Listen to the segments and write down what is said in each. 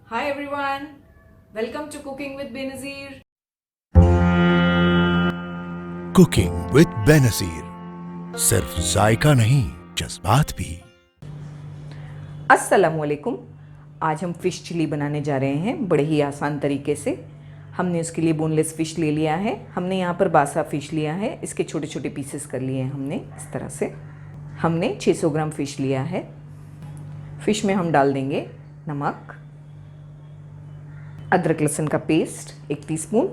Hi everyone, welcome to Cooking with Benazir. Cooking with Benazir, सिर्फ जायका नहीं जज्बात भी। अस्सलामुअलैकुम। आज हम फ़िश चिली बनाने जा रहे हैं बड़े ही आसान तरीके से। हमने उसके लिए बोनलेस फ़िश ले लिया है। हमने यहाँ पर बासा फ़िश लिया है, इसके छोटे छोटे पीसेस कर लिए हैं हमने इस तरह से। हमने 600 ग्राम फ़िश लिया है। फ़िश में हम डाल देंगे नमक, अदरक लहसुन का paste 1 teaspoon,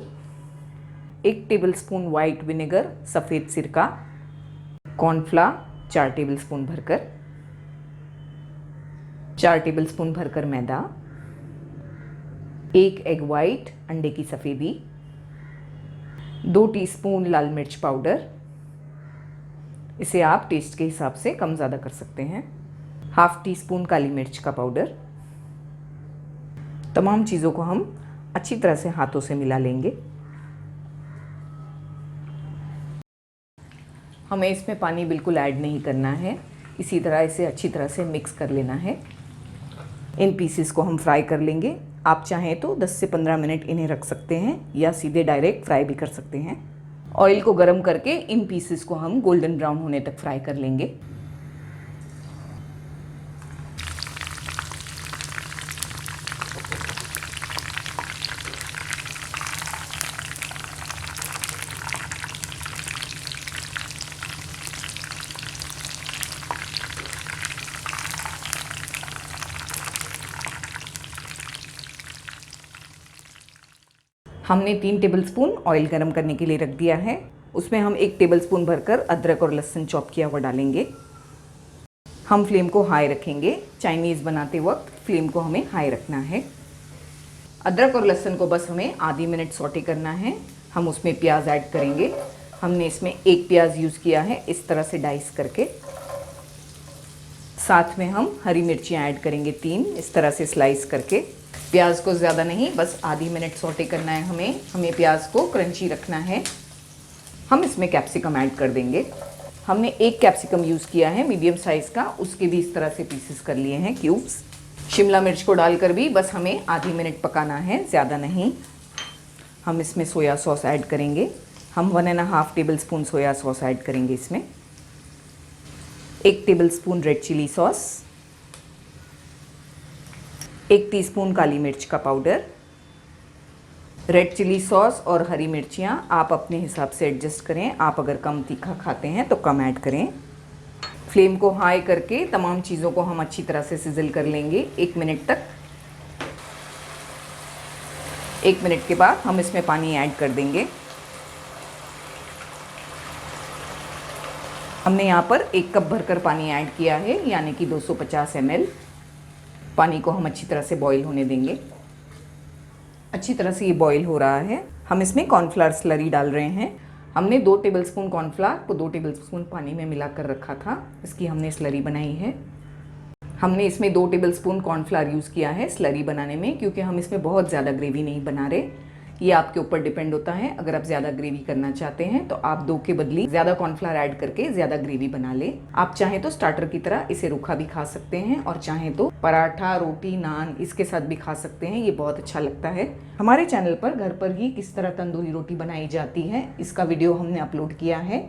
1 tablespoon white vinegar सफ़ेद सिरका, कॉर्नफ्लावर 4 टेबलस्पून भरकर, 4 टेबलस्पून भरकर मैदा, 1 एग वाइट अंडे की सफ़ेदी, 2 टीस्पून लाल मिर्च पाउडर, इसे आप टेस्ट के हिसाब से कम ज़्यादा कर सकते हैं, हाफ टी स्पून काली मिर्च का पाउडर। तमाम चीज़ों को हम अच्छी तरह से हाथों से मिला लेंगे। हमें इसमें पानी बिल्कुल ऐड नहीं करना है, इसी तरह इसे अच्छी तरह से मिक्स कर लेना है। इन पीसेस को हम फ्राई कर लेंगे। आप चाहें तो 10 से 15 मिनट इन्हें रख सकते हैं या सीधे डायरेक्ट फ्राई भी कर सकते हैं। ऑयल को गर्म करके इन पीसेस को हम गोल्डन ब्राउन होने तक फ्राई कर लेंगे। हमने 3 टेबलस्पून ऑयल गरम करने के लिए रख दिया है। उसमें हम 1 टेबलस्पून भरकर अदरक और लहसुन चॉप किया हुआ डालेंगे। हम फ्लेम को हाई रखेंगे। चाइनीज़ बनाते वक्त फ्लेम को हमें हाई रखना है। अदरक और लहसुन को बस हमें आधी मिनट सौटे करना है। हम उसमें प्याज ऐड करेंगे। हमने इसमें 1 प्याज यूज़ किया है इस तरह से डाइस करके। साथ में हम हरी मिर्चियाँ ऐड करेंगे 3 इस तरह से स्लाइस करके। प्याज को ज़्यादा नहीं, बस आधी मिनट सौटे करना है हमें प्याज को क्रंची रखना है। हम इसमें कैप्सिकम ऐड कर देंगे। हमने 1 कैप्सिकम यूज़ किया है मीडियम साइज़ का, उसके भी इस तरह से पीसेस कर लिए हैं क्यूब्स। शिमला मिर्च को डालकर भी बस हमें आधी मिनट पकाना है, ज़्यादा नहीं। हम इसमें सोया सॉस ऐड करेंगे। हम 1.5 टेबलस्पून सोया सॉस ऐड करेंगे इसमें। 1 tablespoon red chili sauce, 1 teaspoon काली मिर्च का पाउडर। रेड चिली सॉस और हरी मिर्चियाँ आप अपने हिसाब से एडजस्ट करें। आप अगर कम तीखा खाते हैं तो कम ऐड करें। फ्लेम को हाई करके तमाम चीज़ों को हम अच्छी तरह से सिजल कर लेंगे 1 मिनट तक। 1 मिनट के बाद हम इसमें पानी ऐड कर देंगे। हमने यहाँ पर 1 कप भरकर पानी ऐड किया है, यानी कि 250 ml। पानी को हम अच्छी तरह से बॉईल होने देंगे। अच्छी तरह से ये बॉईल हो रहा है। हम इसमें कॉर्नफ्लावर स्लरी डाल रहे हैं। हमने 2 टेबलस्पून कॉर्नफ्लावर को 2 टेबलस्पून पानी में मिलाकर रखा था, इसकी हमने स्लरी बनाई है। हमने इसमें 2 टेबलस्पून कॉर्नफ्लावर यूज़ किया है स्लरी बनाने में, क्योंकि हम इसमें बहुत ज़्यादा ग्रेवी नहीं बना रहे। ये आपके ऊपर डिपेंड होता है। अगर आप ज़्यादा ग्रेवी करना चाहते हैं तो आप 2 के बदले ज़्यादा कॉर्नफ्लावर ऐड करके ज़्यादा ग्रेवी बना लें। आप चाहें तो स्टार्टर की तरह इसे रूखा भी खा सकते हैं और चाहें तो पराठा, रोटी, नान इसके साथ भी खा सकते हैं। ये बहुत अच्छा लगता है। हमारे चैनल पर घर पर ही किस तरह तंदूरी रोटी बनाई जाती है, इसका वीडियो हमने अपलोड किया है।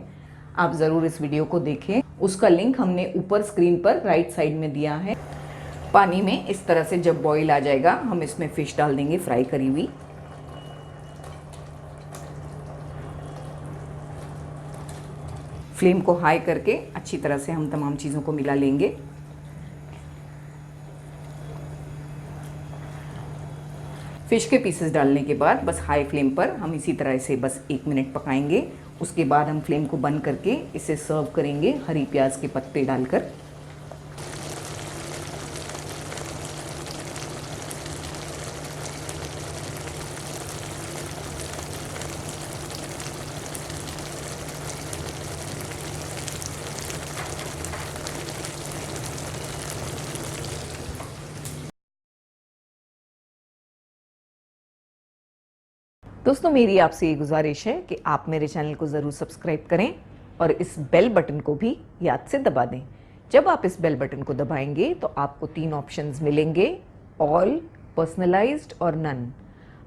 आप ज़रूर इस वीडियो को देखें। उसका लिंक हमने ऊपर स्क्रीन पर राइट साइड में दिया है। पानी में इस तरह से जब बॉईल आ जाएगा, हम इसमें फ़िश डाल देंगे फ्राई करी हुई। फ्लेम को हाई करके अच्छी तरह से हम तमाम चीज़ों को मिला लेंगे। फ़िश के पीसेस डालने के बाद बस हाई फ्लेम पर हम इसी तरह से बस 1 मिनट पकाएंगे। उसके बाद हम फ्लेम को बंद करके इसे सर्व करेंगे हरी प्याज के पत्ते डालकर। दोस्तों, मेरी आपसे ये गुजारिश है कि आप मेरे चैनल को ज़रूर सब्सक्राइब करें और इस बेल बटन को भी याद से दबा दें। जब आप इस बेल बटन को दबाएंगे तो आपको 3 ऑप्शंस मिलेंगे: ऑल, पर्सनलाइज्ड और नन,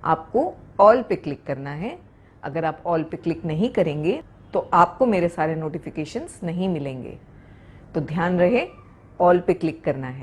आपको ऑल पे क्लिक करना है। अगर आप ऑल पे क्लिक नहीं करेंगे तो आपको मेरे सारे नोटिफिकेशंस नहीं मिलेंगे। तो ध्यान रहे, ऑल पे क्लिक करना है।